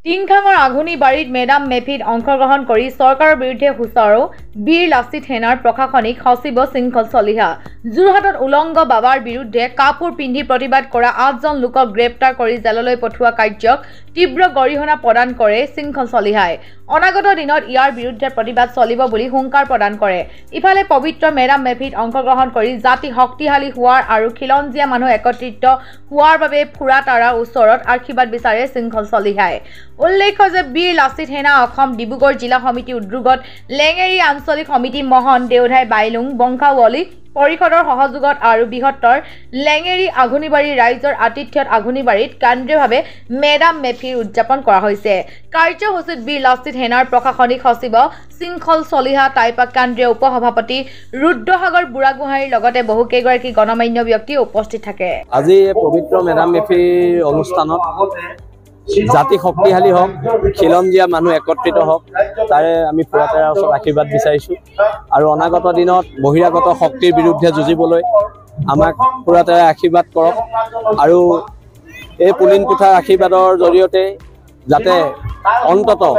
টিংখাঙৰ আঘুনিবাৰীত মেডাম মেফিত অংশগ্ৰহণ কৰি চৰকাৰৰ বিৰুদ্ধে হুঁচৰো বীৰ লাচিত সেনাৰ প্ৰশাসনিক সচিব শৃংখল চলিহা। যোৰহাটত উলংগ বাবাৰ বিৰুদ্ধে কাপোৰ পিন্ধি প্ৰতিবাদ কৰা 8জন লোকক গ্ৰেপ্তাৰ কৰি জেললৈ পঠোৱা কাৰ্যক তীব্ৰ গৰিহণা প্ৰদান কৰে শৃংখল চলিহাই। অনাগত দিনত ইয়াৰ বিৰুদ্ধে প্ৰতিবাদ চলিব বুলি হুংকাৰ প্ৰদান কৰে। ইফালে পবিত্ৰ মেডাম মেফিত অংশগ্ৰহণ কৰি জাতি শক্তিশালী হোৱাৰ আৰু খিলঞ্জীয়া মানুহ একত্ৰিত হোৱাৰ বাবে ফুৰাতাৰাৰ ওচৰত আশীৰ্বাদ বিচাৰে শৃংখল চলিহাই। উল্লেখ্য যে বীৰ লাচিত সেনা অসম ডিব্ৰুগড় জিলা সমিতি উদ্যোগত লেঙেৰী আঞ্চলিক সমিতি মহন দেওধাই বাইলুং বংশাৱলী পৰিষদৰ সহযোগত আৰু বৃহত্তৰ লেঙেৰী আঘুনিবাৰী ৰাইজৰ আতিথ্যত আঘুনিবাৰীত কেন্দ্ৰীয়ভাৱে মেডাম মেফিৰ উদযাপন কৰা হৈছে। কাৰ্যসূচীত বীৰ লাচিত সেনাৰ প্ৰশাসনিক সচিব শৃংখল চলিহা, টাইপা কেন্দ্ৰীয় উপসভাপতি ৰুদ্ৰসাগৰ বুঢ়াগোহাঁইৰ লগতে বহুকেইগৰাকী গণমান্য ব্যক্তি উপস্থিত থাকে। আজি পবিত্ৰ মেডাম মেফিৰ অনুষ্ঠানত জাতি শক্তিশালী হওক, খিলঞ্জীয়া মানুহ একত্ৰিত হওক, তাৰে আমি ফুৰাতাৰাৰ ওচৰত আশীৰ্বাদ বিচাৰিছোঁ আৰু অনাগত দিনত বহিৰাগত শক্তিৰ বিৰুদ্ধে যুঁজিবলৈ আমাক ফুৰাতাৰাই আশীৰ্বাদ কৰক আৰু এই পুলিন পুঠাৰ আশীৰ্বাদৰ জৰিয়তে যাতে অন্ততঃ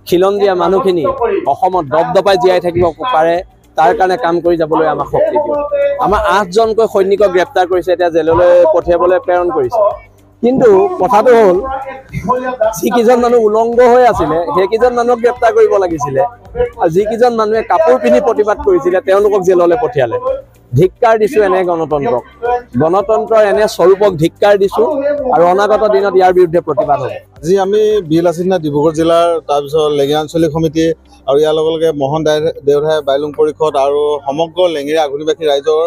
খিলঞ্জীয়া মানুহখিনি অসমত দপদপাই জীয়াই থাকিব পাৰে তাৰ কাৰণে কাম কৰি যাবলৈ আমাক শক্তি দিয়ক। আমাৰ 8জনকৈ সৈনিকক গ্ৰেপ্তাৰ কৰিছে, এতিয়া জেললৈ পঠিয়াবলৈ প্ৰেৰণ কৰিছে। কিন্তু কথাটো হ'ল যিকেইজন মানুহ উলংগ হৈ আছিলে সেইকেইজন মানুহক গ্ৰেপ্তাৰ কৰিব লাগিছিলে আৰু যিকেইজন মানুহে কাপোৰ পিন্ধি প্ৰতিবাদ কৰিছিলে তেওঁলোকক জেললৈ পঠিয়ালে। ধিক্কাৰ দিছোঁ এনে গণতন্ত্ৰক, গণতন্ত্ৰৰ এনে স্বৰূপক ধিক্কাৰ দিছোঁ আৰু অনাগত দিনত ইয়াৰ বিৰুদ্ধে প্ৰতিবাদ হ'ব। আজি আমি বীৰ লাচিত সেনা ডিব্ৰুগড় জিলাৰ তাৰপিছত লেঙেৰী আঞ্চলিক সমিতি আৰু ইয়াৰ লগে লগে মহন দেওধাই বাইলুং পৰিষদ আৰু সমগ্ৰ লেঙেৰী আঘুনিবাসী ৰাইজৰ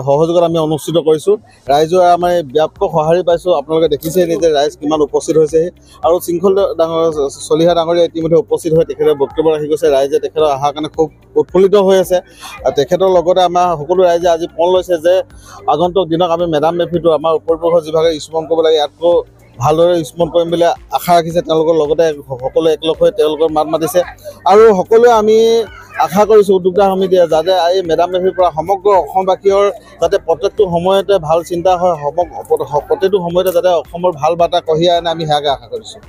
সহযোগত আমি অনুষ্ঠিত কৰিছোঁ। ৰাইজৰ আমাৰ ব্যাপক সঁহাৰি পাইছোঁ। আপোনালোকে দেখিছে যে ৰাইজ কিমান উপস্থিত হৈছে আৰু শৃংখল চলিহা ডাঙৰীয়া ইতিমধ্যে উপস্থিত হৈ তেখেতৰ বক্তব্য ৰাখি গৈছে। ৰাইজে তেখেতৰ অহাৰ কাৰণে খুব উৎফুল্লিত হৈ আছে। তেখেতৰ লগতে আমাৰ সকলো ৰাইজে আজি পণ লৈছে যে আগন্তুক দিনত আমি মেডাম মেফিটো আমাৰ উপৰিপুৰুষৰ যিভাগে স্মৰণ কৰিব লাগে ইয়াতকৈ ভালদৰে স্মৰণ কৰিম বুলি আশা ৰাখিছে। তেওঁলোকৰ লগতে সকলোৱে একলগ হৈ তেওঁলোকৰ মাত মাতিছে আৰু সকলোৱে আমি আশা কৰিছোঁ উদ্যোক্তা সমিতিয়ে যাতে এই মেডাম মেফিৰ পৰা সমগ্ৰ অসমবাসীৰ যাতে প্ৰত্যেকটো সময়তে ভাল চিন্তা হয়, প্ৰত্যেকটো সময়তে যাতে অসমৰ ভাল বাৰ্তা কঢ়িয়াই আনে, আমি সেয়াকে আশা কৰিছোঁ।